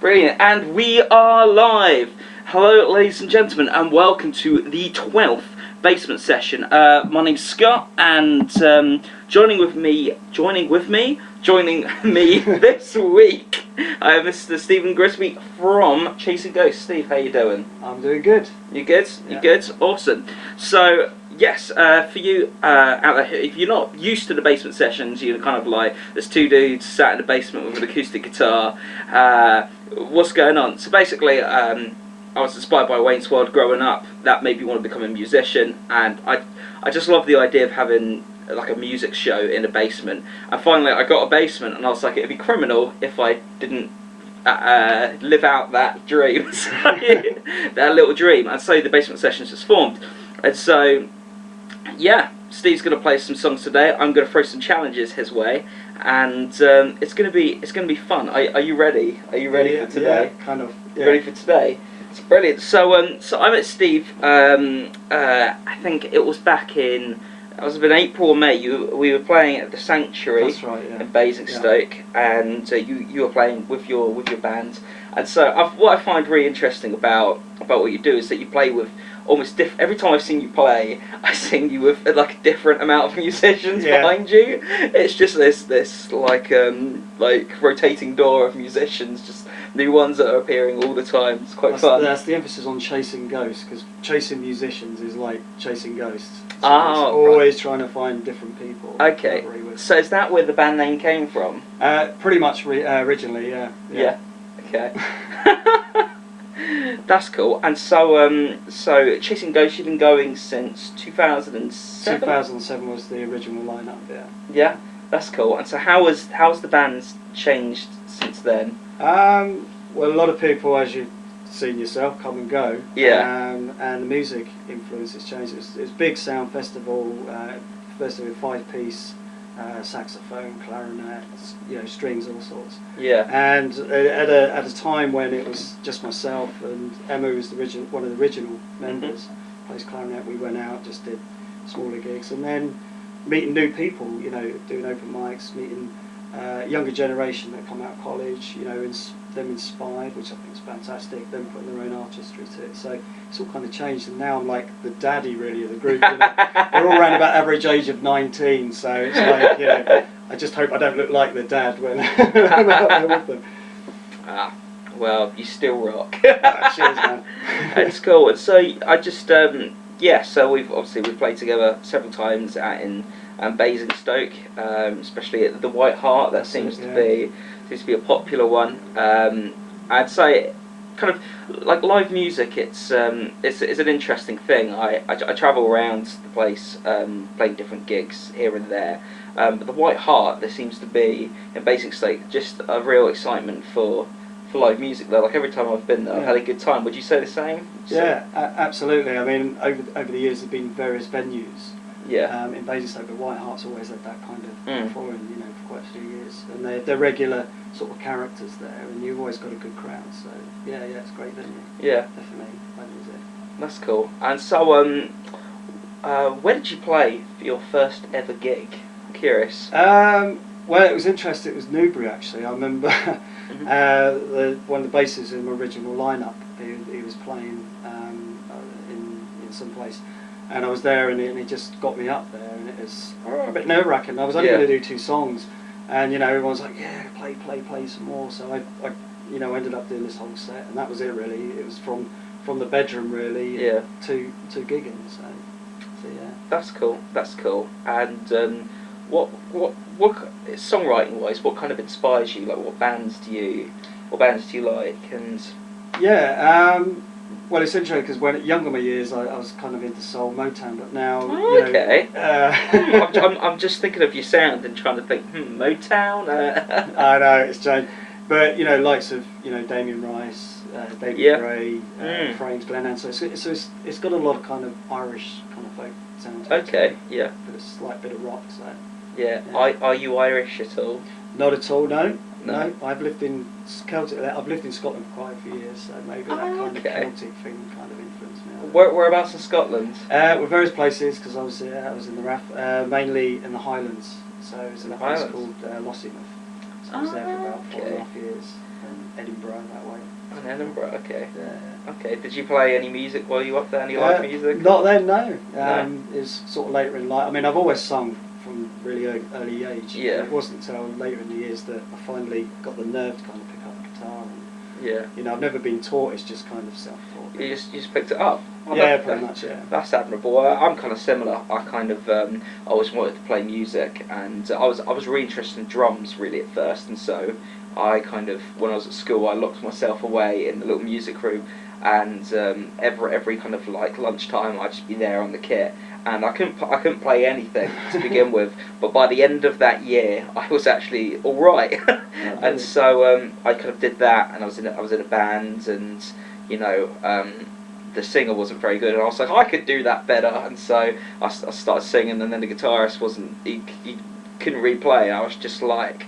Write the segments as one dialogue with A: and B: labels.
A: Brilliant, and we are live. Hello, ladies and gentlemen, and welcome to the 12th basement session. My name's Scott, and joining me this week, I have Mr. Stephen Grigsby from Chasing Ghosts. Steve, how you doing?
B: I'm doing good.
A: You good? You good? Awesome. So, yes, for you out there, if you're not used to the basement sessions, you're kind of like, there's two dudes sat in the basement with an acoustic guitar. What's going on? So basically, I was inspired by Wayne's World growing up. That made me want to become a musician, and I just love the idea of having like a music show in a basement. And finally, I got a basement, and I was like, it'd be criminal if I didn't live out that dream, that little dream. And so the basement sessions just formed. And so, yeah, Steve's going to play some songs today. I'm going to throw some challenges his way, and it's going to be fun. Are you ready? Are you ready for today?
B: Yeah, kind of.
A: Yeah. Ready for today? It's brilliant. So I met Steve. I think it was back in. It was in April or May. We were playing at the Sanctuary.
B: That's right, yeah.
A: In Basingstoke, and you were playing with your band. And so what I find really interesting about what you do is that you play with almost every time I've seen you play, I seen you with like a different amount of musicians behind you. It's just this like rotating door of musicians, just new ones that are appearing all the time. It's quite fun.
B: That's the emphasis on chasing ghosts, because chasing musicians is like chasing ghosts. So always trying to find different people.
A: Okay. So is that where the band name came from?
B: Pretty much originally, yeah.
A: Yeah. Okay. That's cool. And so Chasing Ghosts, you've been going since 2007?
B: 2007 was the original lineup, yeah.
A: Yeah, that's cool. And so how's the band changed since then?
B: Well, a lot of people, as you've seen yourself, come and go.
A: Yeah.
B: And the music influence has changed. It's big sound festival, first with 5-piece, saxophone, clarinet, strings, all sorts.
A: Yeah.
B: And at a time when it was just myself and Emma, who's one of the original members, plays clarinet. We went out, just did smaller gigs, and then meeting new people. Doing open mics, meeting younger generation that come out of college. Them inspired, which I think is fantastic. Them putting their own artistry to it. So it's all kind of changed, and now I'm like the daddy really of the group. They're all around about average age of 19, so it's like I just hope I don't look like the dad when I'm out there with them.
A: Well, you still rock.
B: Cheers, man.
A: It's cool. And so I just so we've played together several times out in Basingstoke, especially at the White Hart. That seems to be a popular one. I'd say, kind of like live music. It's an interesting thing. I travel around the place, playing different gigs here and there. But the White Hart, there seems to be in Basingstoke just a real excitement for live music there. Like every time I've been there, I've had a good time. Would you say the same?
B: Yeah, absolutely. I mean, over the years, there've been various venues.
A: Yeah. In
B: Basingstoke, but White Hart's always had that kind of following, for quite a few years, and they're regular sort of characters there, and you've always got a good crowd. So yeah, it's great venue. Yeah, definitely live music.
A: That's cool. And so, where did you play for your first ever gig? I'm curious.
B: Well, it was interesting. It was Newbury actually. I remember one of the bassists in my original lineup. He was playing in some place. And I was there, and he just got me up there, and it was a bit nerve-wracking. I was only going to do 2 songs, and everyone was like, "Yeah, play some more." So I ended up doing this whole set, and that was it really. It was from the bedroom really to gigging. So yeah. That's
A: cool. And what songwriting wise, what kind of inspires you? Like, what bands do you like? And
B: well, it's interesting because when younger my years, I was kind of into soul, Motown, but now
A: I'm just thinking of your sound and trying to think, Motown.
B: I know it's changed, but likes of Damien Rice, David Gray, Frames, Glenn Ansell. So it's got a lot of kind of Irish kind of folk sound to it.
A: Okay, yeah.
B: But a slight bit of rock. So
A: yeah. Are you Irish at all?
B: Not at all. No. I've lived in Celtic. I've lived in Scotland for quite a few years, so maybe that kind of Celtic thing kind of influenced me.
A: Whereabouts in Scotland?
B: With various places, because I was in the RAF, mainly in the Highlands. So it was in a place called Lossiemouth. I was there for about
A: okay.
B: 4.5 years, and Edinburgh that way.
A: In Edinburgh, okay.
B: Yeah.
A: Okay, did you play any music while you were up there? Any live music?
B: Not then, no.
A: No.
B: It was sort of later in life. I mean, I've always sung from really early age.
A: Yeah.
B: And it wasn't until later in the years that I finally got the nerve to kind of pick up a guitar. And,
A: Yeah.
B: you know, I've never been taught, it's just kind of self-taught.
A: You just picked it up? Oh,
B: Yeah, pretty much, yeah.
A: That's admirable. I'm kind of similar. I kind of always wanted to play music, and I was really interested in drums really at first, and so I kind of, when I was at school, I locked myself away in the little music room, and every kind of like lunchtime I'd just be there on the kit, and I couldn't play anything to begin with, but by the end of that year I was actually all right. And so I kind of did that, and I was in a band, and you know, the singer wasn't very good, and I was like, I could do that better, and so I started singing, and then the guitarist he couldn't really play. I was just like,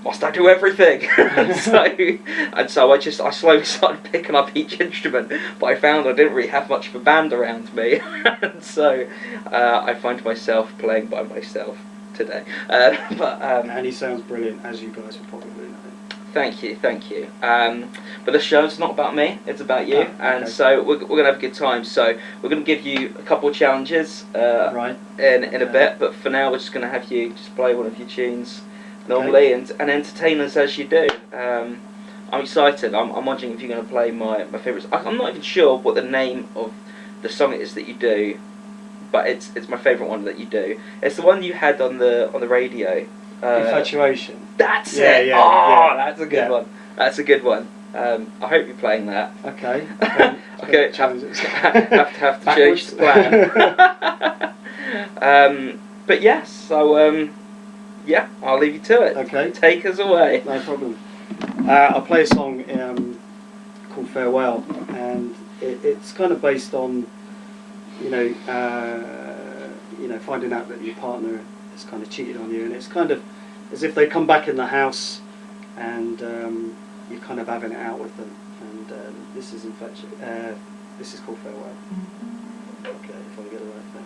A: must I do everything? and so I slowly started picking up each instrument, but I found I didn't really have much of a band around me, and so I find myself playing by myself today.
B: And he sounds brilliant, as you guys will probably know.
A: Thank you. But the show's not about me, it's about you,
B: okay.
A: And so we're going to have a good time. So we're going to give you a couple of challenges
B: Right.
A: in a bit, but for now we're just going to have you just play one of your tunes normally, and entertain us as you do. I'm excited. I'm wondering if you're going to play my favourites. I'm not even sure what the name of the song is that you do, but it's my favourite one that you do. It's the one you had on the radio.
B: Infatuation.
A: That's
B: Yeah,
A: it.
B: yeah,
A: Oh,
B: yeah.
A: that's a good one. That's a good one. I hope you're playing that.
B: Okay.
A: Okay, have to change the plan. But yes, so yeah, I'll leave you to it.
B: Okay.
A: Take us away.
B: No problem. I'll play a song called Farewell, and it's kind of based on, you know, finding out that your partner has kind of cheated on you, and it's kind of as if they come back in the house, and you're kind of having it out with them. And this is this is called Farewell. Okay, if I get the right thing.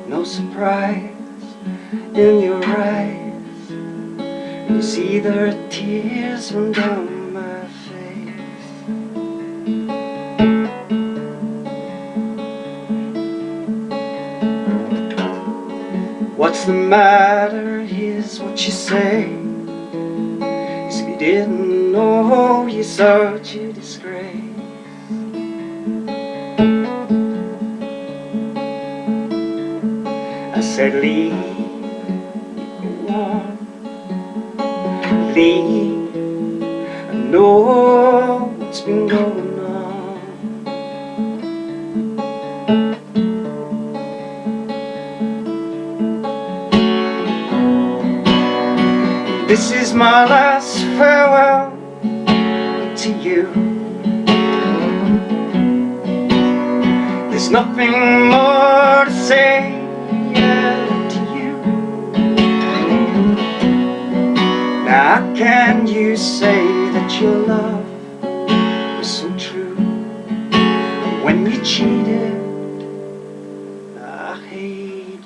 B: No surprise in your eyes, you see there are tears run down my face. What's the matter, here's what you say. As if you didn't know you're such a disgrace. I said leave, you go on, leave, I know what's been going on. This is my last farewell to you. There's nothing more to say to you. Now how can you say that your love was so true? And when you cheated, I hate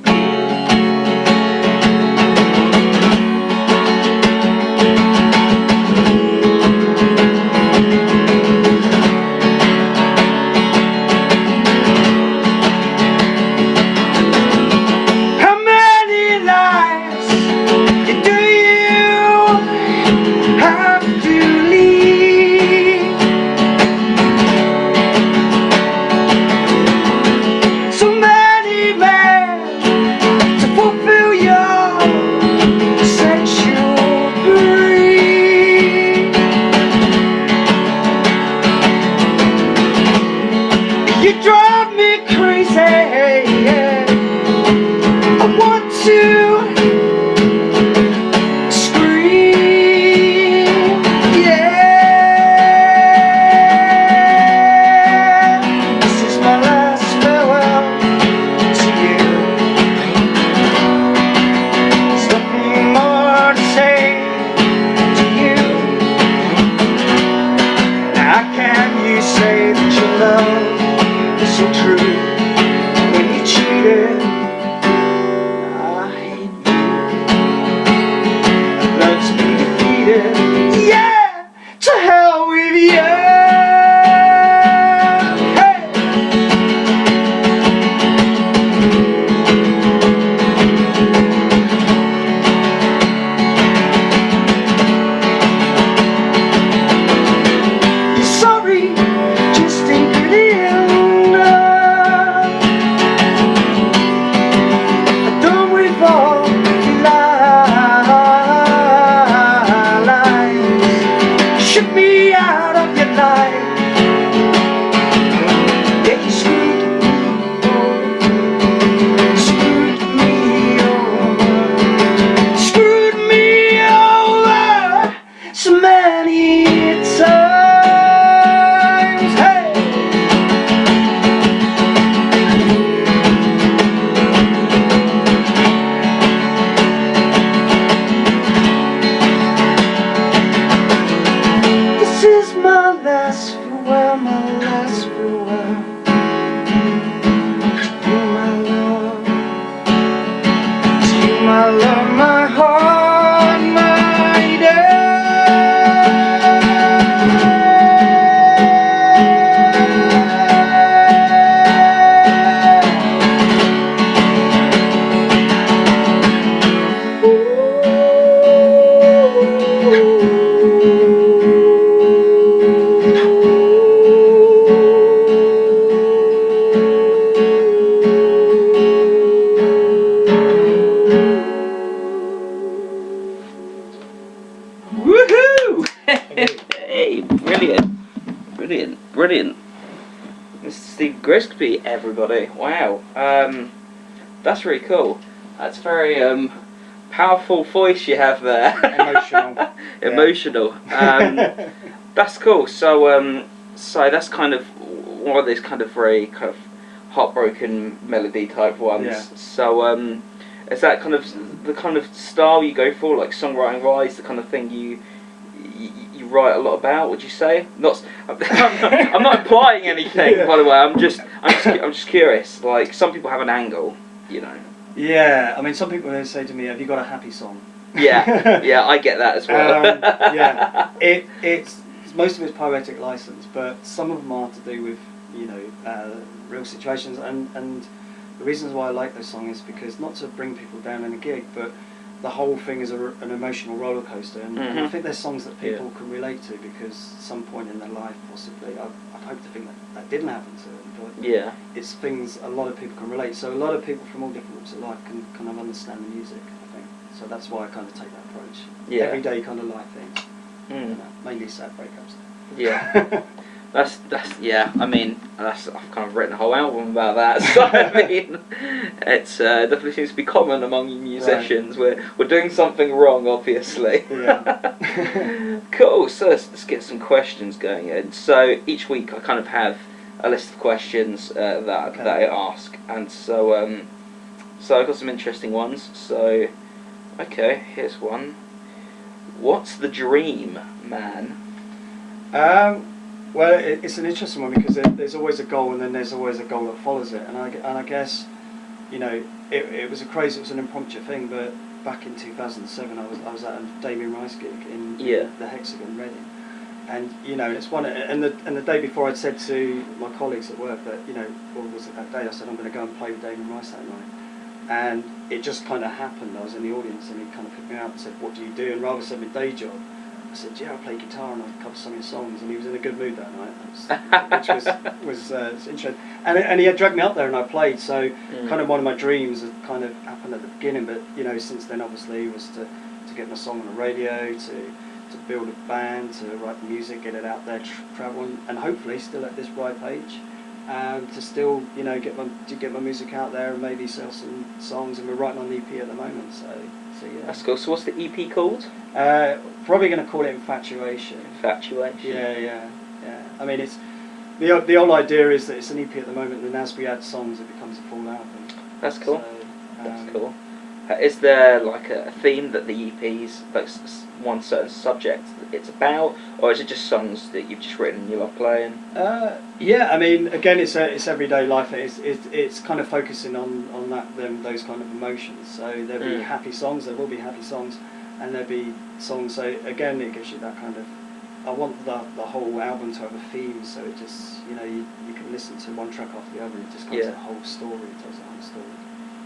B: my love, my heart, my day.
A: Woohoo! Hey, brilliant. Mr. Steve Grigsby, everybody. Wow. That's really cool. That's very powerful voice you have there.
B: Emotional.
A: Emotional. That's cool. So that's kind of one of those kind of very kind of heartbroken melody type ones.
B: Yeah.
A: So is that kind of the kind of style you go for, like songwriting wise, the kind of thing you write a lot about? Would you say? I'm not implying anything,
B: Yeah.
A: by the way. I'm just curious. Like some people have an angle, you know.
B: Yeah, I mean, some people they say to me, "Have you got a happy song?"
A: Yeah, I get that as well.
B: Yeah, it's most of it's poetic license, but some of them are to do with real situations, and the reasons why I like those songs is because not to bring people down in a gig, but the whole thing is an emotional roller coaster, and I think there's songs that people can relate to because some point in their life, possibly, I'd hope to think that didn't happen to them, but it's things a lot of people can relate. So a lot of people from all different walks of life can kind of understand the music, I think. So that's why I kind of take that approach.
A: Yeah.
B: Everyday kind of life things, mainly sad breakups.
A: Yeah. That's I mean, I've kind of written a whole album about that. So I mean, it's definitely seems to be common among you musicians. Right. We're doing something wrong, obviously.
B: Yeah.
A: Cool. So let's get some questions going in. So each week I kind of have a list of questions that I ask, and so I've got some interesting ones. So okay, here's one. What's the dream, man?
B: Well, it's an interesting one because there's always a goal, and then there's always a goal that follows it. And I guess, it was an impromptu thing. But back in 2007, I was at a Damien Rice gig in the Hexagon, Reading, and it's one. And the day before, I'd said to my colleagues at work that or was it that day? I said I'm going to go and play with Damien Rice that night. And it just kind of happened. I was in the audience, and he kind of picked me out and said, "What do you do?" And rather said my day job, I said, "Yeah, I play guitar and I cover some of your songs." And he was in a good mood that night, which was interesting. And he had dragged me up there, and I played. So kind of one of my dreams had kind of happened at the beginning, but since then obviously was to get my song on the radio, to build a band, to write the music, get it out there, travel, and hopefully still at this bright age. To still, get my music out there and maybe sell some songs, and we're writing on the EP at the moment. So yeah.
A: That's cool. So what's the EP called?
B: Probably going to call it Infatuation.
A: Infatuation.
B: Yeah. I mean, it's the old idea is that it's an EP at the moment, and as we add songs, it becomes a full album.
A: That's cool.
B: So,
A: that's cool. Is there like a theme that the EP's like one certain subject it's about, or is it just songs that you've just written and you love playing?
B: Yeah, I mean, again, it's everyday life. It's kind of focusing on those kind of emotions. So there'll be happy songs. There will be happy songs, and there'll be songs. So again, it gives you that kind of. I want the whole album to have a theme, so it just you can listen to one track after the other, and it just tells the whole story. It tells the whole story.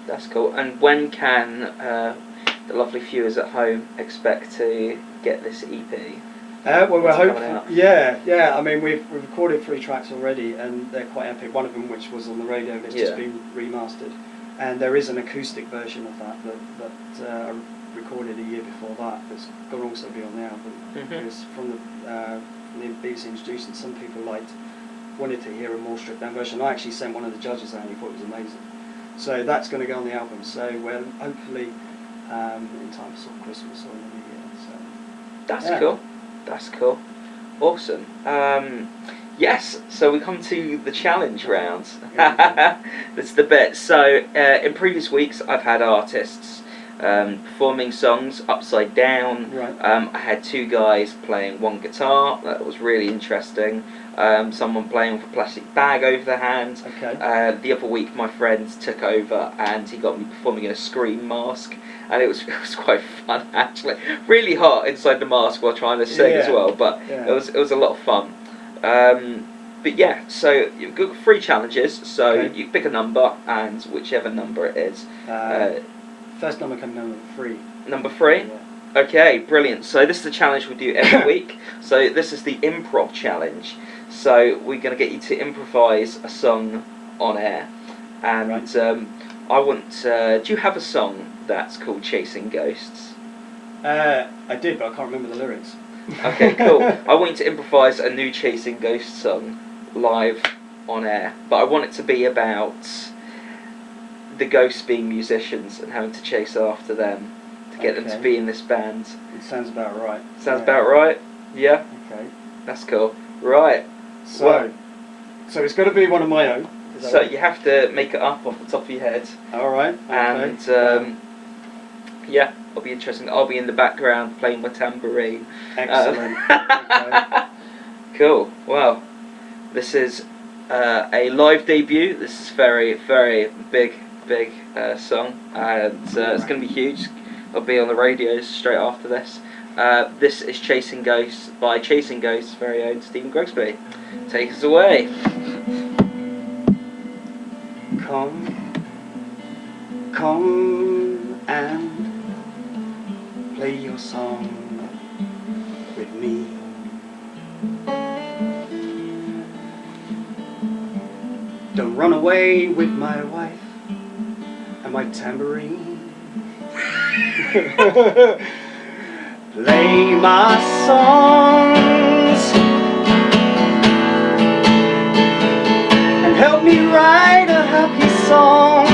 A: That's cool. And when can the lovely viewers at home expect to get this EP?
B: Well, we're hoping. Yeah. I mean, we've recorded 3 tracks already, and they're quite epic. One of them, which was on the radio, that's just been remastered, and there is an acoustic version of that I recorded a year before that. That's going to also be on the album because from the BBC introducing, some people wanted to hear a more stripped down version. I actually sent one of the judges out, and he thought it was amazing. So that's going to go on the album. So we're hopefully in time for sort of Christmas or in the New Year. So
A: that's cool. That's cool. Awesome. Yes. So we come to the challenge round. That's the bit. So in previous weeks, I've had artists performing songs upside down.
B: Right.
A: I had 2 guys playing one guitar. That was really interesting. someone playing with a plastic bag over their hand.
B: Okay.
A: The other week, my friend took over and he got me performing in a scream mask, and it was quite fun actually. Really hot inside the mask while trying to sing as well, but it was a lot of fun. But yeah, so you've got 3 challenges. So you pick a number, and whichever number it is.
B: First number can be number 3.
A: Number 3.
B: Yeah.
A: Okay, brilliant. So this is the challenge we do every week. So this is the improv challenge. So we're going to get you to improvise a song on air, and I want. Do you have a song that's called "Chasing Ghosts"?
B: I did, but I can't remember the lyrics.
A: Okay, cool. I want you to improvise a new Chasing Ghosts song live on air, but I want it to be about the ghosts being musicians and having to chase after them to get them to be in this band.
B: It sounds about right.
A: Sounds about right? Yeah?
B: Okay.
A: That's cool. Right.
B: So it's got to be one of my own.
A: So you have to make it up off the top of your head.
B: Alright. Okay.
A: And yeah, it'll be interesting. I'll be in the background playing my tambourine.
B: Excellent. Okay.
A: Cool. Well, this is a live debut. This is very, very big song, and it's going to be huge. It'll be on the radios straight after this. This is Chasing Ghosts by Chasing Ghosts' very own Stephen Grigsby. Take us away.
B: Come and play your song with me. Don't run away with my wife and my tambourine. Play my songs and help me write a happy song,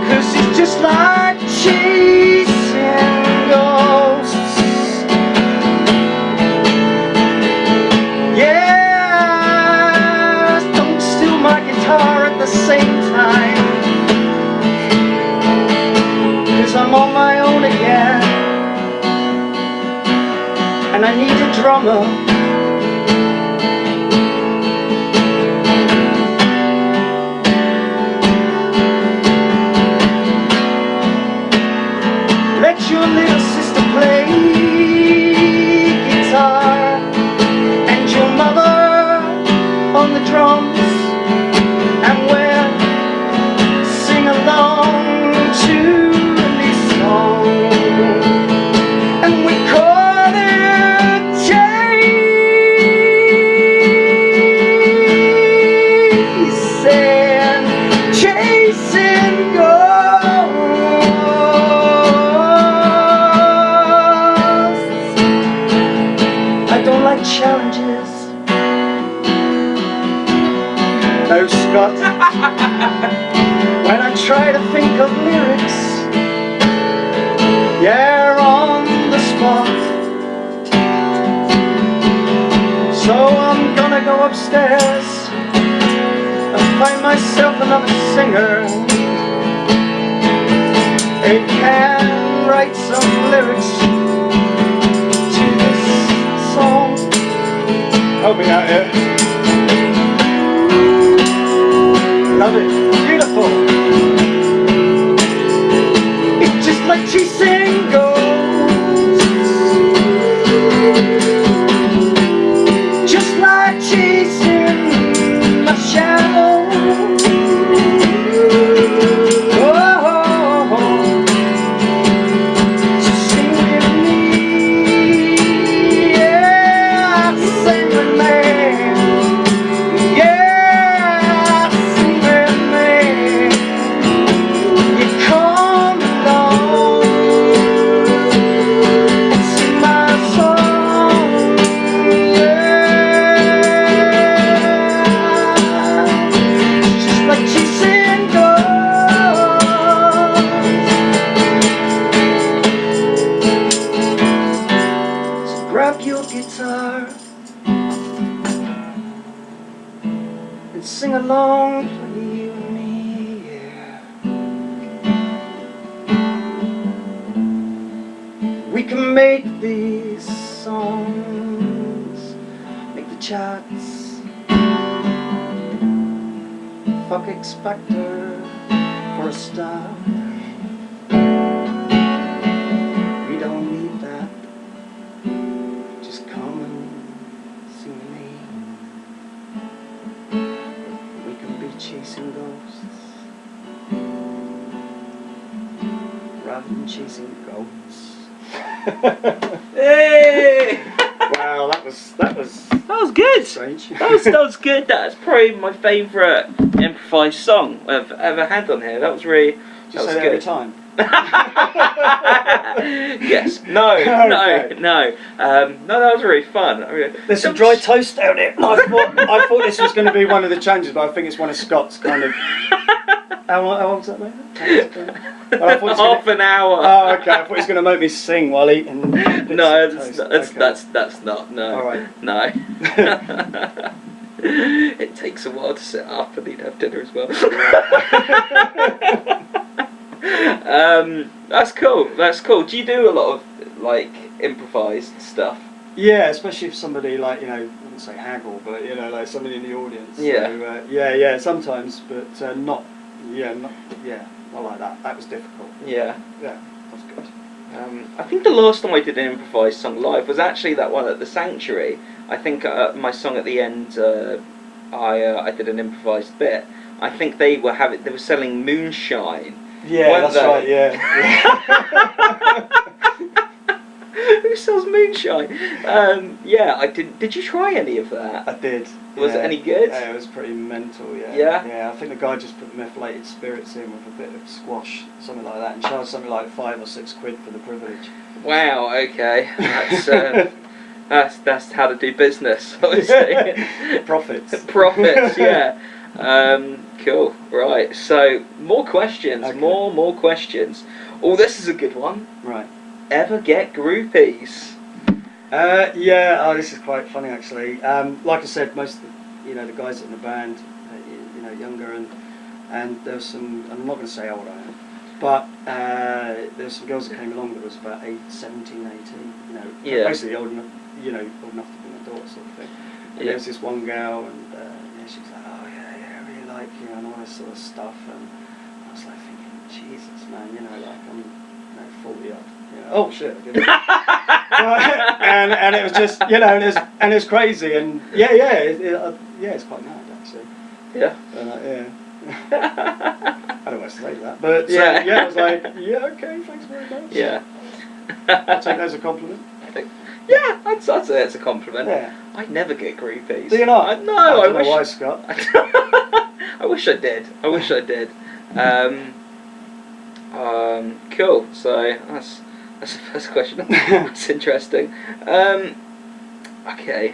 B: 'cause it's just like chasing ghosts. Yeah, don't steal my guitar at the same time, 'cause I'm on my own again, and I need a drummer. Let your little sister play guitar, and your mother on the drums, and we'll sing along to this song, and we call it chasing ghosts. I don't like challenges. Oh, Scott. When I try to think of lyrics, yeah, on the spot. So I'm gonna go upstairs and find myself another singer who can write some lyrics to this song. Help me out here. Love it. Beautiful. It's just like chasing ghosts, just like chasing my shadow. Oh, so sing with me, yeah, sing with me, yeah, sing with me. You come along and sing my song, yeah, just like chasing ghosts. So grab your guitar and sing along, play with me, yeah. We can make these songs, make the chats. Fuck Expector for a start. We don't need that. Just come and sing with me. We can be chasing ghosts rather than chasing goats.
A: Hey!
B: Wow, that was
A: That was good.
B: strange.
A: That was good. That's probably my favourite improvised song I've ever had on here. That was really.
B: Do you say that every time?
A: Yes. No.
B: Okay.
A: No. No. That was really fun. I mean,
B: There's some dry toast down here. I thought this was going to be one of the changes, but I think it's one of Scott's kind of. How long was that, mate?
A: Half an hour.
B: Oh, okay. I thought he was going to make me sing while eating.
A: No, that's not. No.
B: All right.
A: No. It takes a while to set up, and he'd have dinner as well. That's cool. That's cool. Do you do a lot of like improvised stuff?
B: Yeah, especially if somebody like I wouldn't say haggle, but like somebody in the audience.
A: Yeah.
B: So, yeah, sometimes, but not like that. That was difficult.
A: Yeah.
B: Yeah, that's good.
A: I think the last time I did an improvised song live was actually that one at the Sanctuary. I think my song at the end, I did an improvised bit. I think they were selling moonshine.
B: Yeah, that's right. Yeah.
A: Who sells moonshine? Yeah, I did. Did you try any of that?
B: I did.
A: Was it any good?
B: Yeah, it was pretty mental. Yeah.
A: Yeah?
B: Yeah, I think the guy just put methylated spirits in with a bit of squash, something like that, and charged something like £5 or £6 for the privilege.
A: Wow. Okay. That's how to do business. Obviously.
B: Profits.
A: Profits. Yeah. Cool. Right. So more questions.
B: Okay.
A: More questions. Oh, this is a good one.
B: Right.
A: Ever get groupies?
B: Yeah. Oh, this is quite funny actually. Like I said, most of the guys in the band, younger, and there was some. I'm not going to say how old I am, but there's some girls that came along that was about 17, 18.
A: Yeah.
B: Basically old enough, old enough to be an adult sort of thing. And there was this one girl, and she was like, oh yeah, I really like you, and all this sort of stuff, and I was like thinking, Jesus, man, like I'm 40 odd. Oh shit! and it was just and it was crazy, and it's quite mad actually.
A: Yeah.
B: Yeah. I don't want to say that, but I was like, okay, thanks very much.
A: Yeah.
B: I'll take that as a compliment.
A: Yeah, I'd say it's a compliment.
B: Yeah.
A: I never get groupies.
B: Do you not?
A: No,
B: I
A: I
B: don't
A: wish.
B: know why, Scott.
A: I wish I did. Cool. So that's the first question. That's interesting. Okay.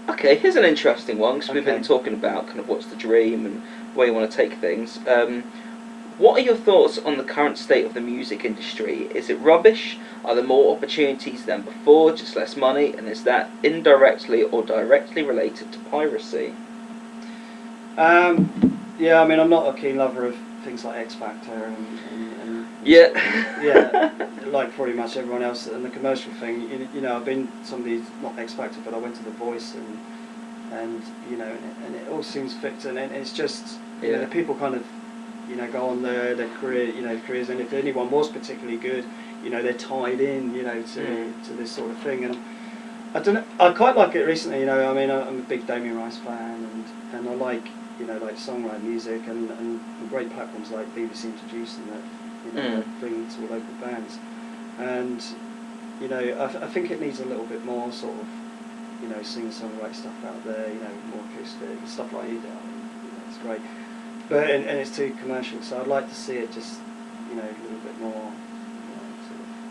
A: Okay. Here's an interesting one because we've been talking about kind of what's the dream and where you want to take things. What are your thoughts on the current state of the music industry? Is it rubbish? Are there more opportunities than before, just less money? And is that indirectly or directly related to piracy?
B: Yeah, I mean, I'm not a keen lover of things like X Factor and like pretty much everyone else. And the commercial thing, I've been somebody, not X Factor, but I went to The Voice and it all seems fixed, and it's just the people kind of go on their careers, and if anyone was particularly good, they're tied in, to this sort of thing. And I don't know, I quite like it recently, I mean, I'm a big Damien Rice fan, and I like, like songwriting music and great platforms like BBC Introducing that, that bring to local bands. And, I think it needs a little bit more sort of, singer-songwriter stuff out there, more acoustic, stuff like you do, it's great. But and it's too commercial, so I'd like to see it just, a little bit more,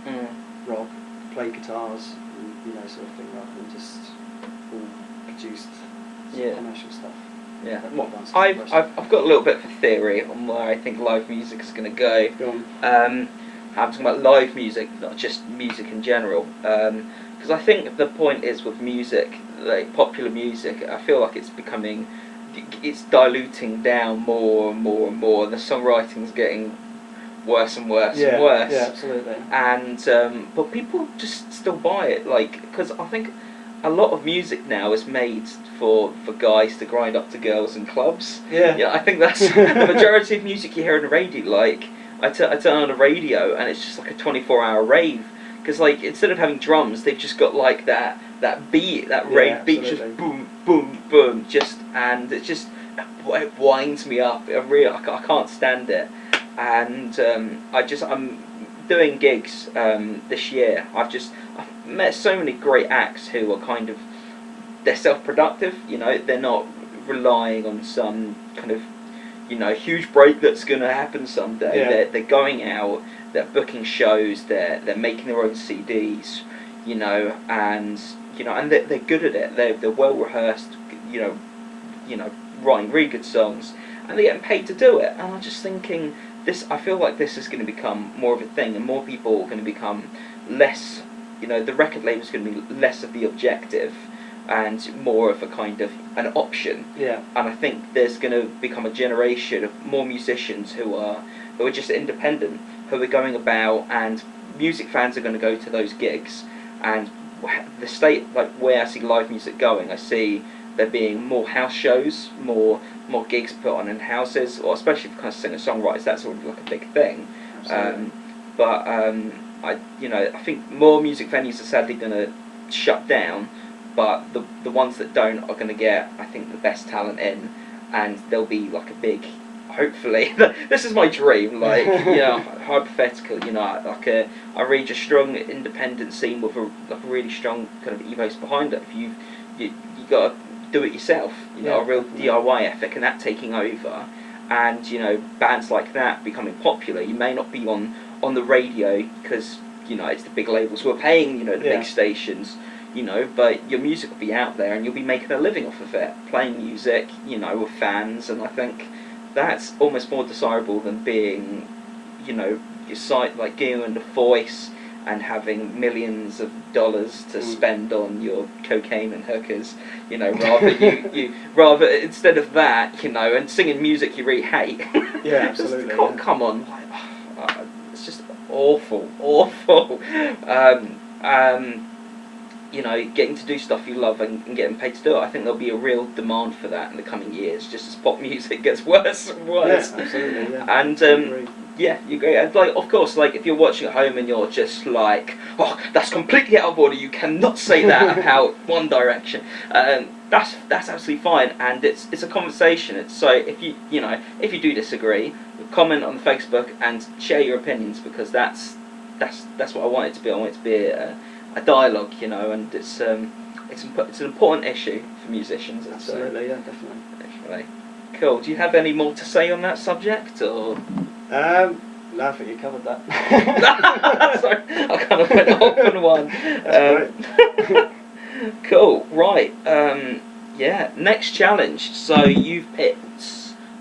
B: sort of rock, play guitars, and, sort of thing, rather than just all produced commercial stuff.
A: Yeah, I've got a little bit of a theory on where I think live music is going to go.
B: Go on.
A: I'm talking about live music, not just music in general. Because I think the point is with music, like popular music, I feel like it's diluting down more and more and more. The songwriting's getting worse and worse and worse.
B: Yeah, absolutely.
A: And but people just still buy it, like, because I think a lot of music now is made for guys to grind up to girls in clubs.
B: Yeah.
A: I think that's the majority of music you hear on the radio. Like, I turn on the radio and it's just like a 24-hour rave. Because, like, instead of having drums, they've just got, like, that beat, that rave beat, just boom, boom, boom, and it just, it winds me up. I can't stand it. And I'm doing gigs this year. I've met so many great acts who are kind of, they're self-productive, you know, they're not relying on some kind of, you know, huge break that's going to happen someday.
B: Yeah.
A: They're going out, they're booking shows, they're making their own CDs, you know, and they're good at it. They're well rehearsed, you know, writing really good songs, and they're getting paid to do it. And I'm just thinking, I feel like this is going to become more of a thing, and more people are going to become less, you know, the record label is going to be less of the objective and more of a kind of an option.
B: Yeah.
A: And I think there's going to become a generation of more musicians who are just independent, who are going about, and music fans are going to go to those gigs. And the state, like where I see live music going, I see there being more house shows, more gigs put on in houses, or especially for kind of singer-songwriters, that's already like a big thing. I think more music venues are sadly going to shut down, but the ones that don't are going to get, I think, the best talent in, and there'll be like a big, hopefully, this is my dream, like, you know, hypothetical, you know, like I reach a strong independent scene with a really strong kind of ethos behind it. If you got to do it yourself, you know, a real DIY ethic, and that taking over, and, you know, bands like that becoming popular. You may not be on the radio because, you know, it's the big labels who are paying, you know, the big stations, you know, but your music will be out there and you'll be making a living off of it, playing music, you know, with fans. And I think that's almost more desirable than being, you know, your site, like getting the voice and having millions of dollars to spend on your cocaine and hookers, you know, rather instead of that, you know, and singing music you really hate.
B: Yeah, absolutely.
A: Come on, it's just awful. You know, getting to do stuff you love and getting paid to do it. I think there'll be a real demand for that in the coming years, just as pop music gets worse and worse.
B: Yeah, absolutely. Yeah.
A: And yeah, you agree. And like, of course, like if you're watching at home and you're just like, oh, that's completely out of order. You cannot say that about One Direction. That's absolutely fine, and it's a conversation. It's so if you do disagree, comment on Facebook and share your opinions, because that's what I want it to be. I want it to be a dialogue, you know, and it's an important issue for musicians.
B: Absolutely, yeah, definitely.
A: Cool. Do you have any more to say on that subject, or?
B: No, I think you covered that.
A: Sorry, I kind of went off on one.
B: That's great.
A: Cool. Right. Yeah. Next challenge. So you've picked.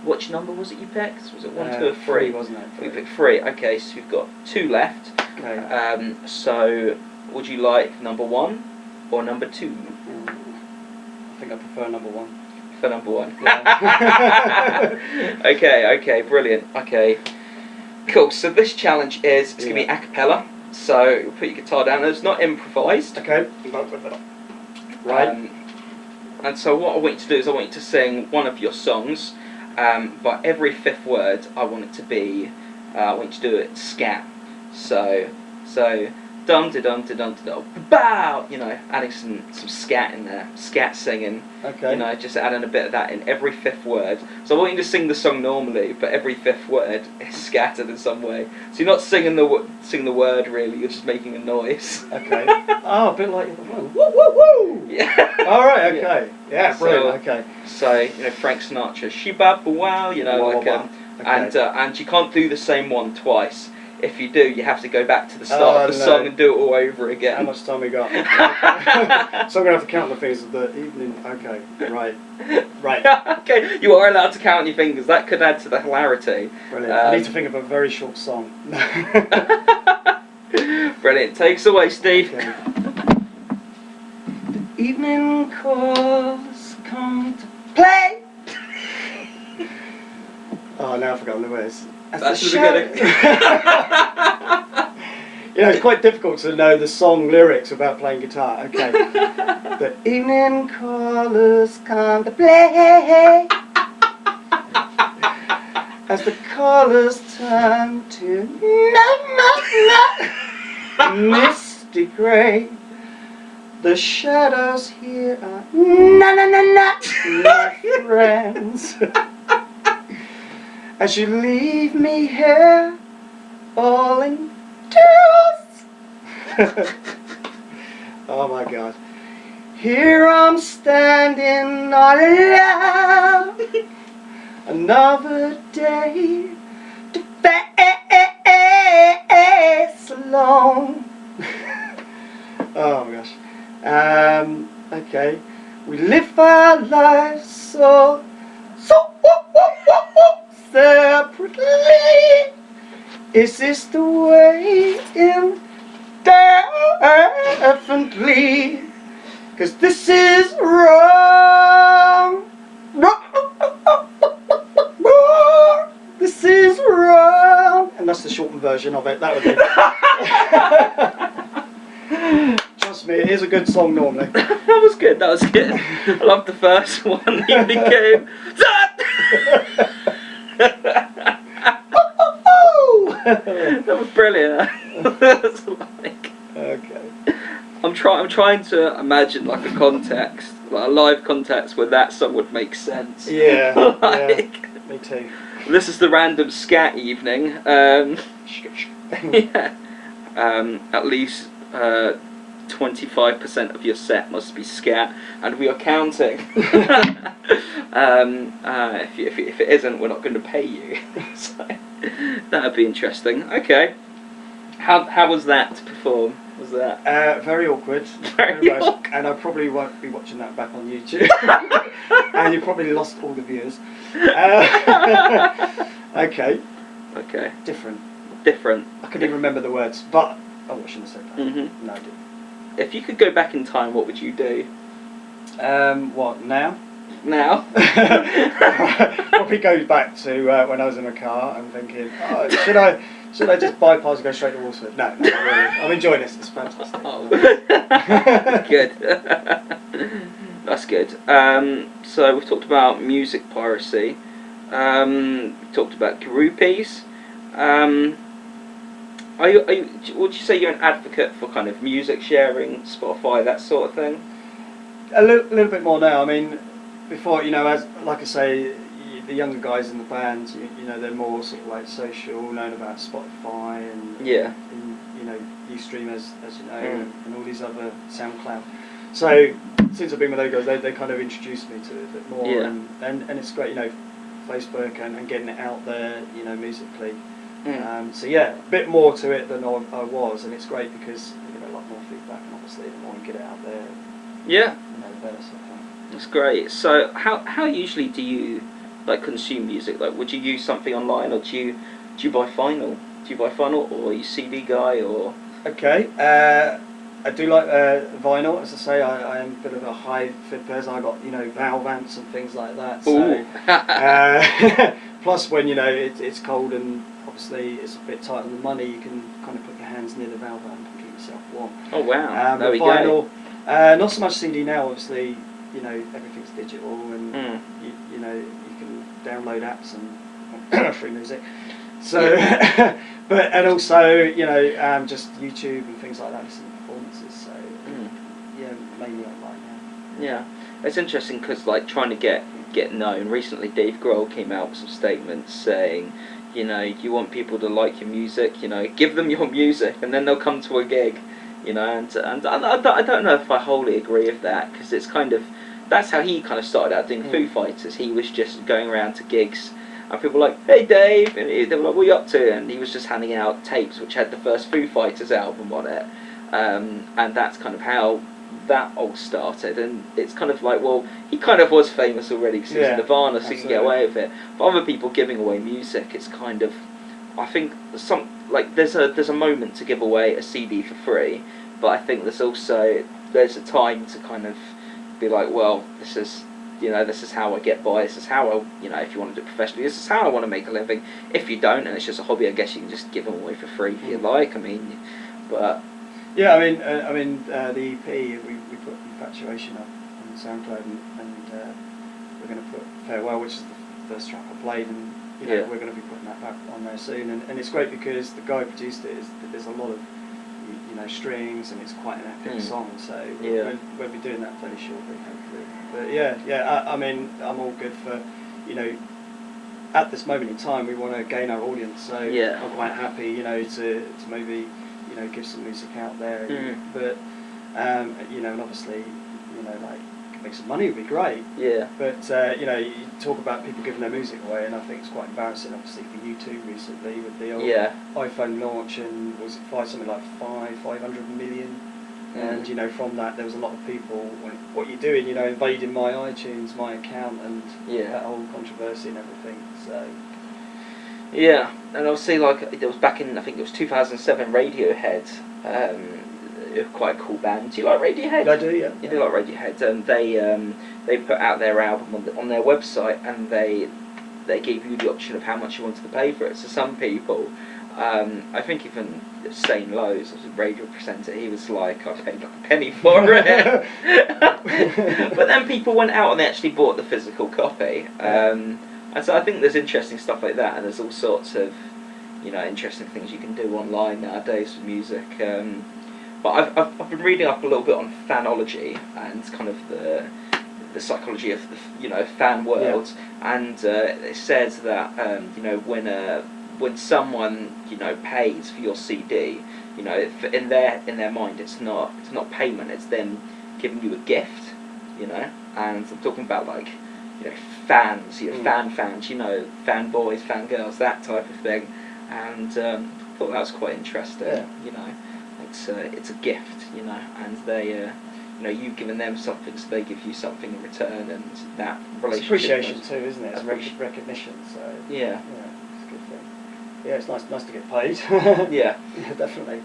A: Which number was it you picked? Was it 1, 2, or 3?
B: 3, wasn't it?
A: We picked 3. Okay, so we've got 2 left.
B: Okay.
A: So would you like number 1 or number 2?
B: I think I prefer number 1.
A: For number 1.
B: Yeah.
A: Okay, brilliant. Okay, cool. So this challenge it's going to be a cappella. So put your guitar down. It's not improvised.
B: Okay. Right.
A: And so what I want you to do is I want you to sing one of your songs, but every 5th word I want it to be. I want you to do it scat. So dum da dum da dum da dum bow. You know, adding some scat in there, scat singing.
B: Okay.
A: You know, just adding a bit of that in every 5th word. So I want you to sing the song normally, but every 5th word is scattered in some way. So you're not singing the word really. You're just making a noise.
B: Okay. Oh, a bit like woo woo woo.
A: Yeah.
B: All right. Okay. Yeah. Brilliant. Okay.
A: So you know Frank Sinatra, shibaba wow. You know,
B: Wow,
A: like
B: wow. Okay.
A: and you can't do the same one twice. If you do, you have to go back to the start of the song and do it all over again.
B: How much time we got? So I'm going to have to count the things of the evening. Okay, right.
A: Okay, you are allowed to count your fingers. That could add to the hilarity.
B: Brilliant. I need to think of a very short song.
A: Brilliant. Take us away, Steve.
B: Okay. The evening calls come to play. Oh, now I've forgotten the words.
A: That's the beginning.
B: You know, it's quite difficult to know the song lyrics without playing guitar. Okay. The evening callers come to play as the callers turn to misty grey. The shadows here are my friends. As you leave me here, all in tears. Oh my God. Here I'm standing all alone. Another day to face alone. Oh my gosh. Okay. We live our lives so separately. Is this the way indefinitely? 'Cause this is wrong. This is wrong. And that's the shortened version of it. That would be. Trust me, it is a good song normally.
A: That was good. That was good. I loved the first one. You became. That was brilliant. That's like.
B: Okay.
A: I'm trying to imagine like a context, like a live context where that song would make sense.
B: Yeah.
A: Like,
B: yeah. Me too.
A: this is the random scat evening. Yeah. At least 25% of your set must be scat, and we are counting. If it isn't, we're not going to pay you. So that'd be interesting. Okay. How was that to perform? Was that
B: very awkward.
A: Very
B: much.
A: awkward.
B: And I probably won't be watching that back on YouTube. And you probably lost all the viewers. Okay.
A: Okay.
B: Different.
A: I
B: couldn't even remember the words, but oh, I shouldn't have said that.
A: Mm-hmm.
B: No, I didn't.
A: If you could go back in time, what would you do?
B: What now?
A: Now?
B: Probably go back to when I was in a car and thinking, oh, should I just bypass and go straight to Walsford? No, not really. I'm enjoying this. It's fantastic.
A: Oh. Good. That's good. So we've talked about music piracy. We've talked about groupies. Would you say you're an advocate for kind of music sharing, Spotify, that sort of thing?
B: A little bit more now. I mean, before, you know, as like I say, the younger guys in the band, you know, they're more sort of like social, known about Spotify and
A: yeah,
B: and, you know, Ustream as you know, and all these other SoundCloud. So since I've been with those guys, they kind of introduced me to it a bit more,
A: yeah.
B: and it's great, you know, Facebook and getting it out there, you know, musically. So yeah, a bit more to it than I was, and it's great because you get a lot more feedback, and obviously the more you get it out there,
A: yeah,
B: you know, the better. Sort of thing.
A: That's great. So how usually do you like consume music? Like, would you use something online, or do you buy vinyl? Do you buy vinyl, or are you CD guy, or? Okay,
B: I do like vinyl. As I say, I am a bit of a high fit person. I got, you know, valve amps and things like that. So, plus when, you know, it's cold and obviously it's a bit tight on the money, you can kind of put your hands near the valve amp and keep yourself warm.
A: Oh wow! There we
B: vinyl,
A: go.
B: Not so much CD now. Obviously, you know, everything's digital, and you know, you can download apps and free music. So,
A: yeah.
B: but and also, you know, just YouTube and things like that, listen to performances. So yeah, mainly online now.
A: Yeah, it's interesting because like trying to get known. Recently, Dave Grohl came out with some statements saying, you know, you want people to like your music, you know, give them your music, and then they'll come to a gig, you know. And I don't know if I wholly agree with that, because it's kind of, that's how he kind of started out doing Foo Fighters. He was just going around to gigs, and people were like, "Hey Dave," and they were like, "What are you up to?" And he was just handing out tapes which had the first Foo Fighters album on it, and that's kind of how that all started. And it's kind of like, well, he kind of was famous already because he was in Nirvana, so he can get away with it. For other people giving away music, it's kind of, I think there's a moment to give away a CD for free, but I think there's a time to kind of be like, well, this is how I get by, this is how I, you know, if you want to do it professionally, this is how I want to make a living. If you don't, and it's just a hobby, I guess you can just give them away for free if you like. I mean, But
B: yeah, I mean, the EP we put Infatuation up on SoundCloud, and we're going to put Farewell, which is the first track I played, and
A: Yeah.
B: we're going to be putting that back on there soon. And it's great because the guy who produced it there's a lot of strings, and it's quite an epic song. So we'll be doing that fairly shortly, hopefully. But yeah, I mean, I'm all good for at this moment in time, we want to gain our audience, so I'm quite happy, to maybe, give some music out there. But, and obviously, like, make some money would be great.
A: Yeah.
B: But, you talk about people giving their music away, and I think it's quite embarrassing, obviously, for you too recently with the old iPhone launch, and was it something like 500 million? And from that there was a lot of people, what you're doing, invading my iTunes, my account, and that whole controversy and everything. So
A: and obviously, like, it was back in, I think it was 2007, Radiohead, quite a cool band. Do you like Radiohead?
B: I do, yeah.
A: You do like Radiohead, and they put out their album on their website, and they gave you the option of how much you wanted to pay for it. So some people, I think even Stain Lowe's, as a radio presenter, he was like, I paid like a penny for it. But then people went out and they actually bought the physical copy. And so I think there's interesting stuff like that, and there's all sorts of interesting things you can do online nowadays with music. But I've been reading up a little bit on fanology and kind of the psychology of the fan world, and it says that when someone pays for your CD, in their mind it's not payment, it's them giving you a gift, and I'm talking about like fans, fans, fanboys, fangirls, that type of thing, and I thought that was quite interesting. It's a gift, and they you've given them something, so they give you something in return, and that relationship.
B: It's appreciation too, isn't it? It's recognition. So
A: yeah,
B: it's a good thing. Yeah, it's nice to get paid.
A: Yeah,
B: definitely.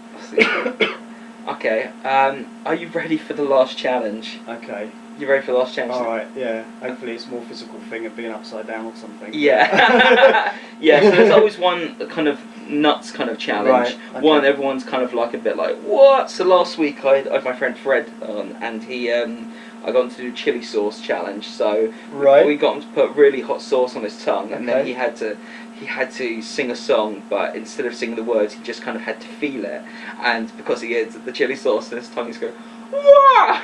A: Okay, are you ready for the last challenge?
B: Okay.
A: You ready for the last challenge?
B: All right. Yeah. Hopefully, it's a more physical thing of being upside down or something.
A: Yeah. Yeah. So there's always one kind of nuts kind of challenge.
B: Right, okay.
A: One everyone's kind of like a bit like, what? So last week I had my friend Fred on, and he I got him to do chili sauce challenge. So we got him to put really hot sauce on his tongue, and then he had to sing a song, but instead of singing the words, he just kind of had to feel it. And because he had the chili sauce in his tongue, he's going, wah!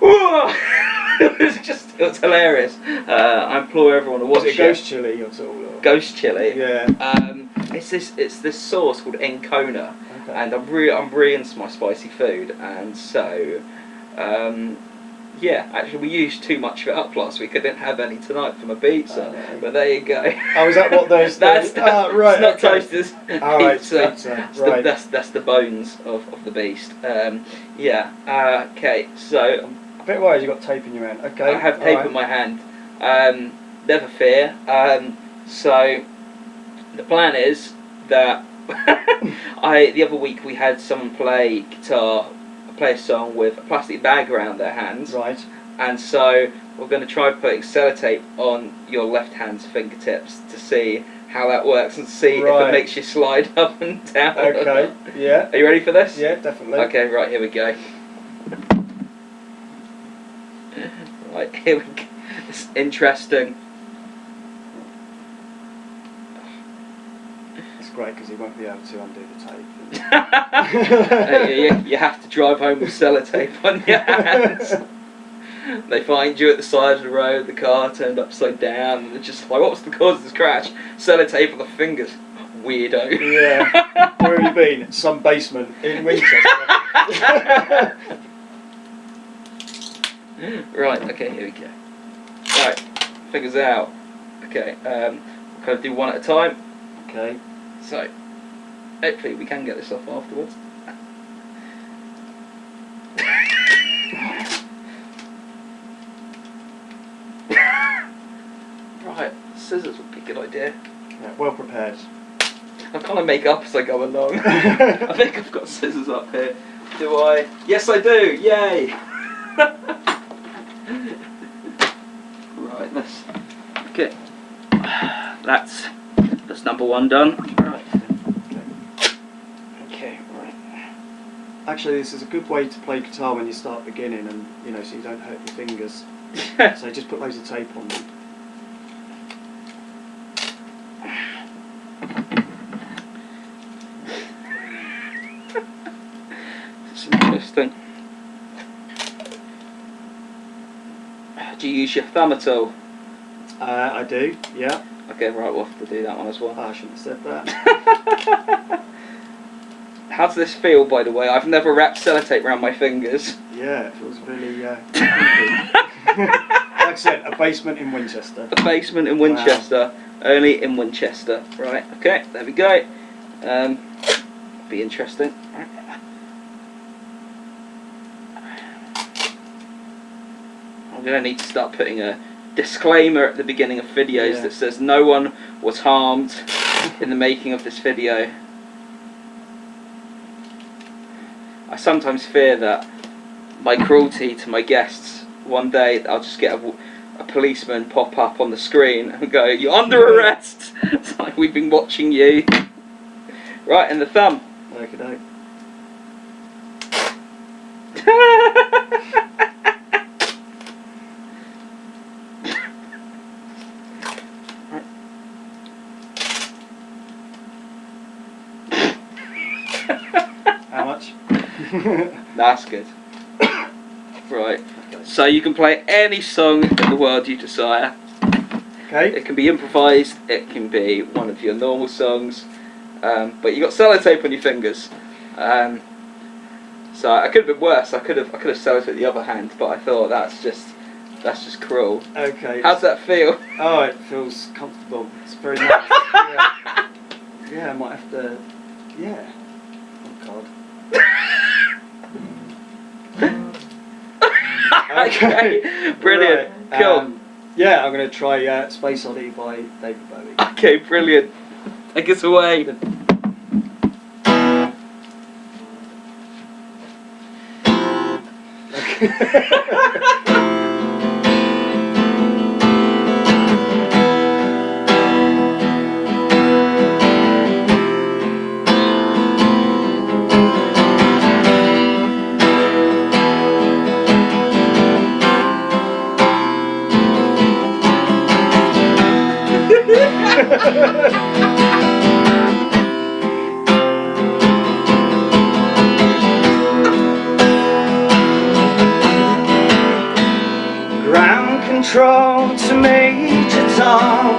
A: Wah! it was hilarious. I implore everyone to watch it.
B: Is it ghost chili you're talking about?
A: Ghost chili.
B: Yeah.
A: It's this sauce called Encona, and I'm really into my spicy food, and so actually we used too much of it up last week. I didn't have any tonight for my pizza, but there you go.
B: Oh, is that what those?
A: That's
B: right.
A: It's not toasted.
B: Pizza. Right.
A: That's the bones of the beast. Okay. So
B: a bit worried you got tape in your hand. Okay.
A: I have tape in my hand. Never fear. So the plan is that the other week we had someone play a song with a plastic bag around their hands.
B: Right.
A: And so we're going to try putting sellotape on your left hand's fingertips to see how that works, and see if it makes you slide up and down.
B: Okay. Yeah.
A: Are you ready for this?
B: Yeah, definitely.
A: Okay, right, here we go. Right, here we go. It's interesting.
B: It's great because he won't be able to undo the tape.
A: You have to drive home with sellotape on your hands. They find you at the side of the road, the car turned upside down, and they're just like, what was the cause of this crash? Sellotape on the fingers. Weirdo.
B: Yeah. Where have you been? Some basement in Winchester.
A: Right, okay, here we go. Right, fingers out. Okay, we'll kind of do one at a time.
B: Okay.
A: So, hopefully we can get this off afterwards. Right, scissors would be a good idea.
B: Yeah, well prepared.
A: I kind of make up as I go along. I think I've got scissors up here. Do I? Yes, I do. Yay! Right, okay. That's number one done. Right. Okay, right.
B: Actually, this is a good way to play guitar when you start beginning, and so you don't hurt your fingers. So just put loads of tape on them.
A: It's interesting. Do you use your thumb at all?
B: I do, yeah.
A: Okay, right, we'll have to do that one as well.
B: I shouldn't have said that.
A: How does this feel, by the way? I've never wrapped sellotape around my fingers.
B: Yeah, it feels really like I said, a basement in Winchester.
A: A basement in Winchester. Wow. Only in Winchester. Right, okay, there we go. Be interesting. Right. I'm going to need to start putting a disclaimer at the beginning of videos that says no one was harmed in the making of this video. I sometimes fear that my cruelty to my guests, one day I'll just get a policeman pop up on the screen and go, "You're under arrest." It's like, we've been watching you. Right, and the thumb.
B: Okay. How much?
A: That's good. Right. Okay. So you can play any song in the world you desire.
B: Okay.
A: It can be improvised. It can be one of your normal songs. But you got sellotape on your fingers. So I could have been worse. I could have sellotaped the other hand, but I thought that's just cruel.
B: Okay.
A: How's that feel?
B: Oh, it feels comfortable. It's very nice. Yeah, I might have to. Yeah. Oh God.
A: Okay, brilliant,
B: right.
A: cool.
B: Yeah, I'm going to try Space Oddity by David Bowie.
A: Okay, brilliant. Take us away.
B: Ground control to Major Tom.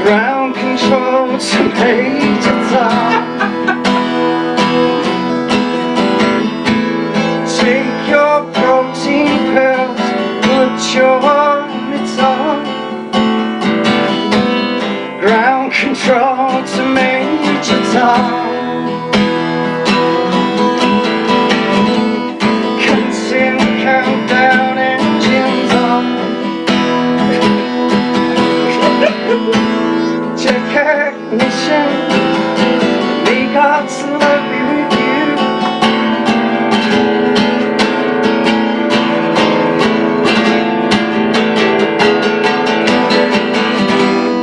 B: Ground control to Major Tom. Take your protein pills, put your mitts on. Ground control to Major Tom. Countdown engines on. Check ignition. May God's love be with you.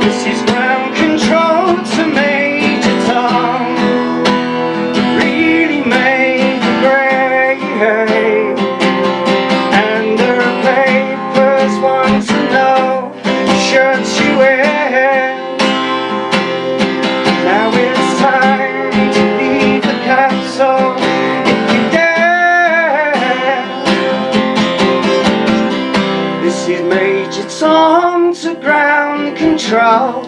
B: This is ground control to Major Tom. Really made the grade. Shirts you wear. Now it's time to leave the castle if you dare. This is Major Tom to ground control.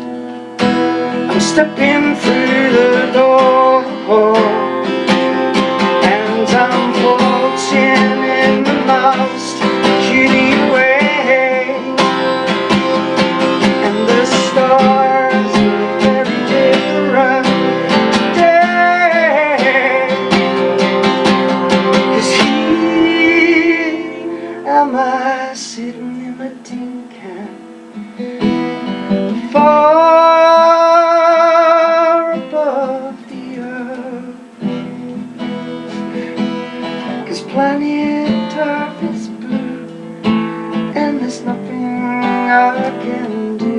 B: I'm stepping through the door, and I'm floating in the most cutie way. Stars are very different today. 'Cause here am I sitting in my tin can, far above the earth. 'Cause planet Earth is blue, and there's nothing I can do.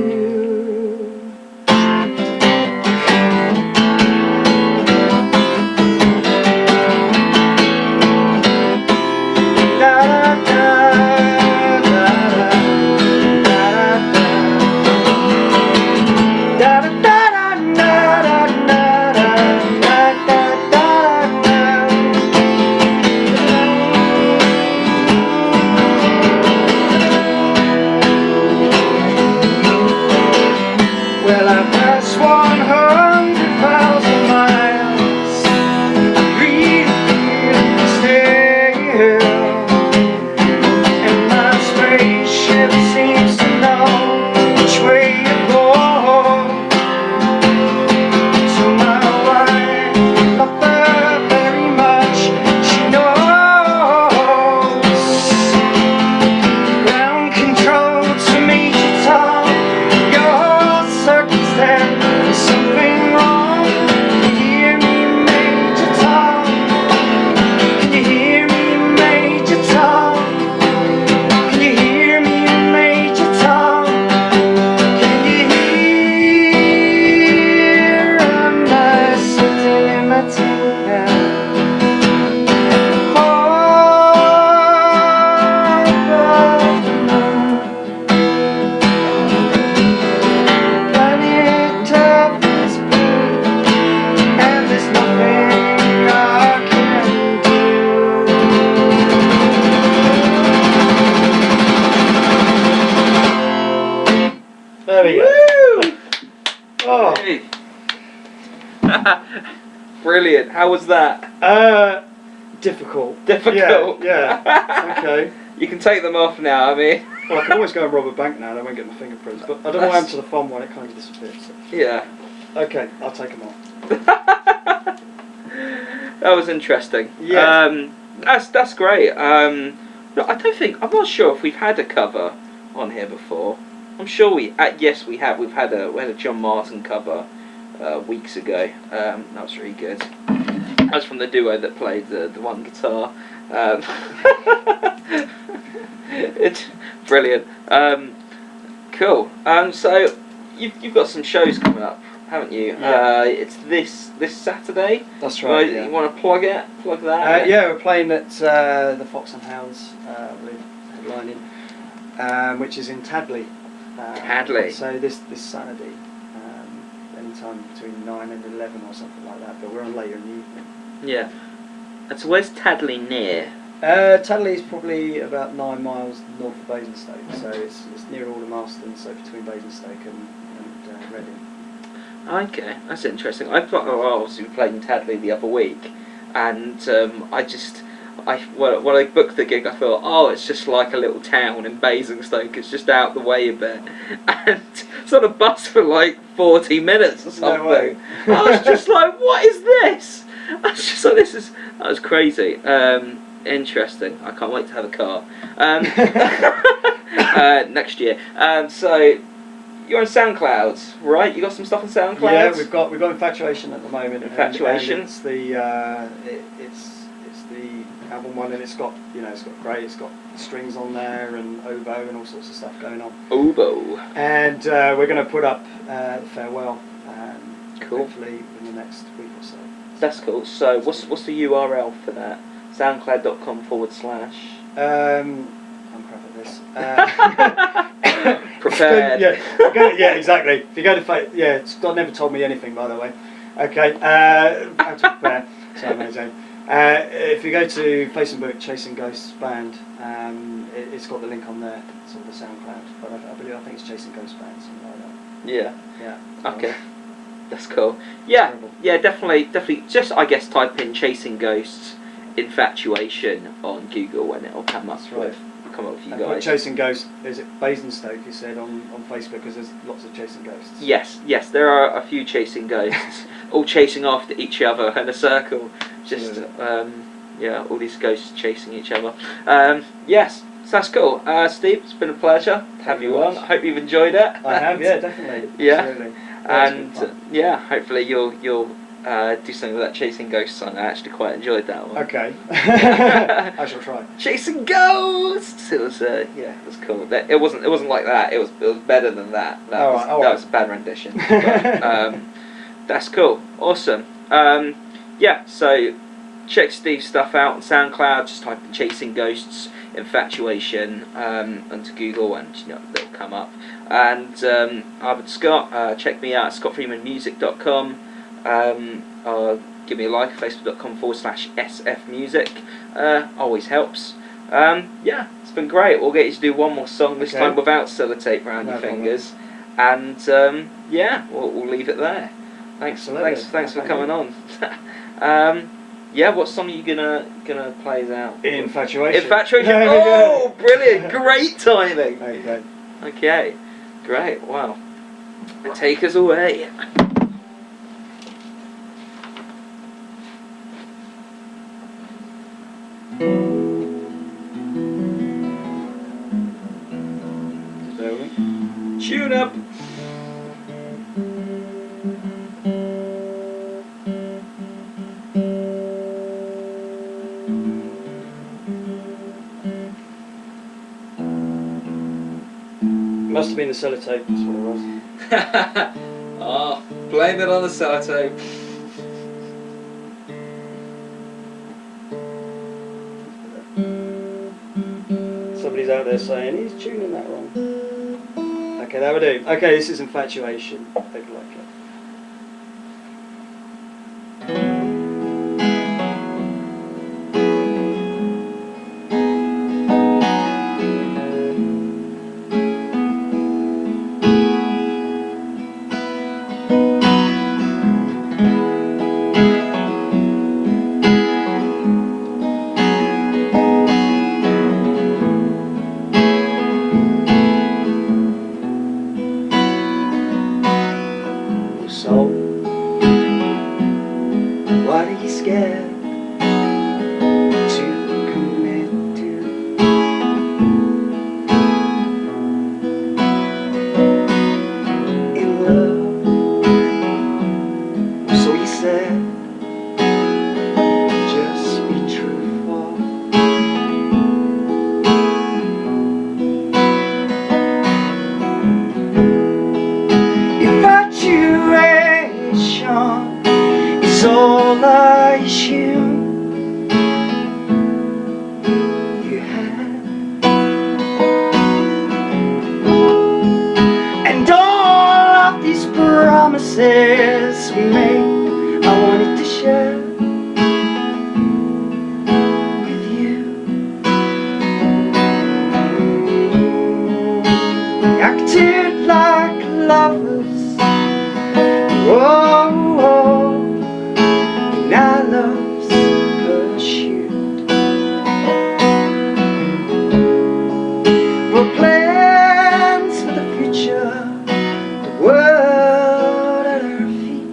B: There we
A: Woo!
B: go. Oh.
A: Hey. Brilliant. How was that?
B: Difficult.
A: Difficult.
B: Yeah. Okay.
A: You can take them off now. I mean.
B: Well, I can always go and rob a bank now and I won't get my fingerprints. But I don't know what happened to the fun one. It kind of disappeared. So.
A: Yeah.
B: Okay, I'll take them off.
A: That was interesting.
B: Yeah.
A: That's great. No, I'm not sure if we've had a cover on here before. I'm sure yes, we have. We had a John Martin cover weeks ago. That was really good. That was from the duo that played the one guitar. It's brilliant. Cool. So you've got some shows coming up, haven't you?
B: Yeah.
A: It's this Saturday.
B: That's right.
A: You want to plug that?
B: Yeah, we're playing at the Fox and Hounds, I believe, headlining, which is in Tadley.
A: Tadley.
B: So this Saturday, anytime between 9 and 11 or something like that. But we're on later in the evening.
A: Yeah. And so where's Tadley near?
B: Tadley is probably about 9 miles north of Basingstoke, so it's near Aldermaston, so between Basingstoke and Reading.
A: Okay, that's interesting. Obviously we played in Tadley the other week, and when I booked the gig, I thought, it's just like a little town in Basingstoke. It's just out the way a bit, and it's on a bus for like 40 minutes or something.
B: No way.
A: I was just like, what is this? I was just like, that was crazy. Interesting. I can't wait to have a car next year. So you're on SoundCloud, right? You got some stuff on SoundCloud?
B: Yeah, we've got Infatuation at the moment.
A: Infatuation.
B: And it's the album one, and it's got strings on there and oboe and all sorts of stuff going on.
A: Oboe.
B: And we're going to put up the Farewell.
A: Cool.
B: Hopefully in the next week or so.
A: That's cool. So what's the URL for that? SoundCloud.com/.
B: I'm crap at this.
A: Prepared.
B: Yeah, exactly. If you go to Scott never told me anything, by the way. Okay, how to prepare. Sorry, mate, Jane. If you go to Facebook, Chasing Ghosts Band, it's got the link on there. It's on the SoundCloud, but I think it's Chasing Ghosts Band, something like that.
A: Yeah.
B: Yeah.
A: Okay. That's cool. Yeah.
B: Terrible.
A: Yeah. Definitely. Just I guess type in Chasing Ghosts Infatuation on Google and it'll come up.
B: That's right.
A: Come up with you
B: And
A: guys.
B: Chasing Ghosts, is it Basingstoke, you said, on Facebook, because there's lots of Chasing Ghosts?
A: Yes, there are a few chasing ghosts, all chasing after each other in a circle. Just, all these ghosts chasing each other. Yes, so that's cool. Steve, it's been a pleasure to have you on. I hope you've enjoyed it.
B: I have, yeah, definitely.
A: Yeah.
B: Absolutely.
A: And hopefully you'll do something with that Chasing Ghosts song. I actually quite enjoyed that one.
B: Okay. I shall try.
A: Chasing Ghosts. It was it was cool. It wasn't like that. It was better than that. That was a bad rendition. But, that's cool. Awesome. So check Steve's stuff out on SoundCloud. Just type in Chasing Ghosts Infatuation onto Google, and they'll come up. And I'm with Scott. Check me out at scottfreemanmusic.com. Give me a like, facebook.com/sfmusic. Always helps. It's been great. We'll get you to do one more song this time without sellotape around your fingers. And we'll leave it there. Thanks for coming on. What song are you gonna play us out?
B: Infatuation.
A: Oh, brilliant! Great timing.
B: Okay.
A: Okay, great. Wow. Take us away. Tune up.
B: Must have been the sellotape, that's what it was.
A: Blame it on the sellotape.
B: Somebody's out there saying, he's tuning that wrong. Okay, that would do. Okay, this is Infatuation. Hope you like it. So, what are you scared to commit to? In love, so you said, just be truthful. Infatuation is all I assume you had, and all of these promises we made, I wanted to share with you. We acted like lovers. Whoa, whoa, in our love's pursuit. We're plans for the future, the world at our feet,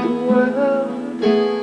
B: the world at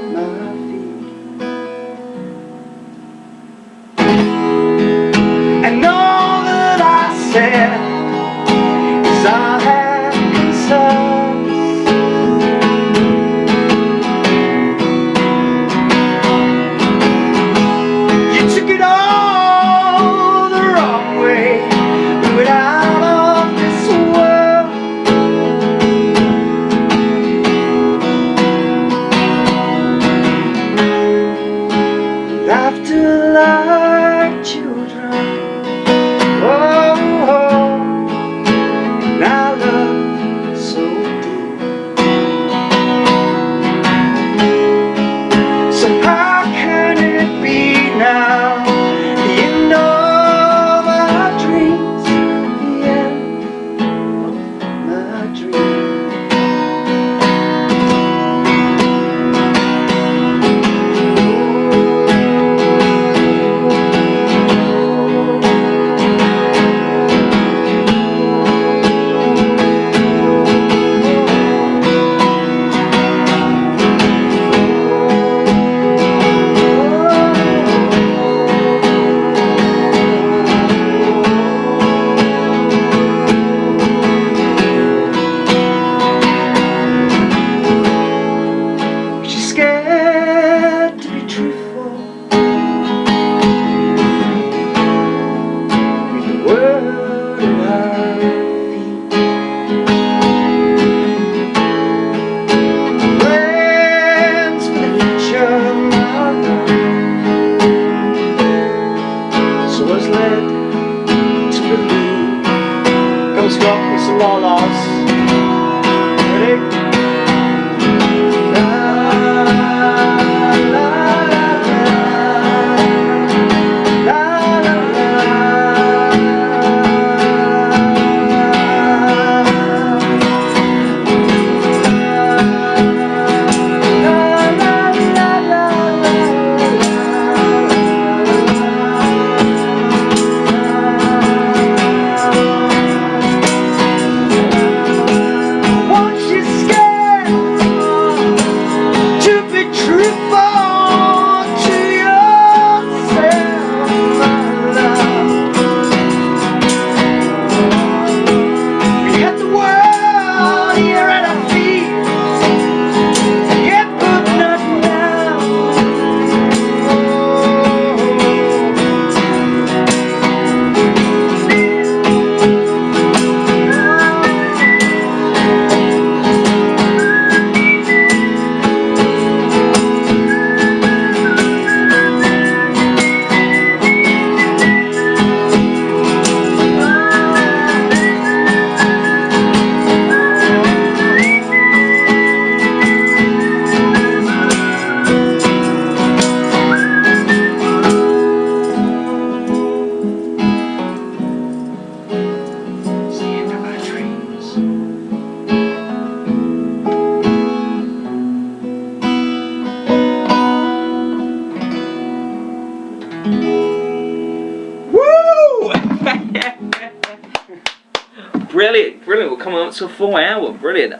A: to a full hour. Brilliant.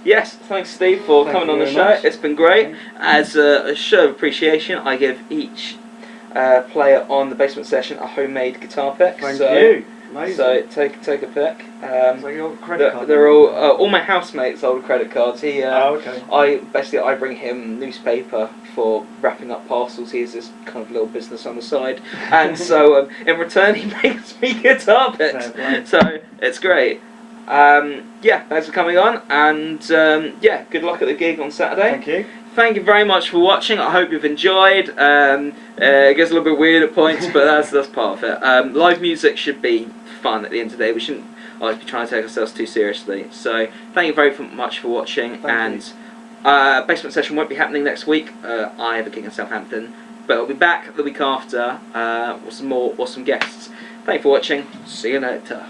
A: Yes, thanks Steve for
B: Thank
A: coming
B: you
A: on the
B: very
A: show.
B: much.
A: It's been great. As a show of appreciation, I give each player on the basement session a homemade guitar pick.
B: Thank
A: so,
B: you. Amazing.
A: So take a pick.
B: So your credit card.
A: They're all my housemates' old credit cards. He
B: okay.
A: I bring him newspaper for wrapping up parcels. He has this kind of little business on the side, and so in return he makes me guitar picks. So it's great. Yeah, thanks for coming on, and yeah, good luck at the gig on Saturday.
B: Thank you.
A: Thank you very much for watching. I hope you've enjoyed. It gets a little bit weird at points, but that's part of it. Live music should be fun at the end of the day. We shouldn't always be trying to take ourselves too seriously. So thank you very much for watching.
B: Thank
A: and basement session won't be happening next week. I have a gig in Southampton, but I'll be back the week after with some more awesome guests. Thank you for watching. See you later.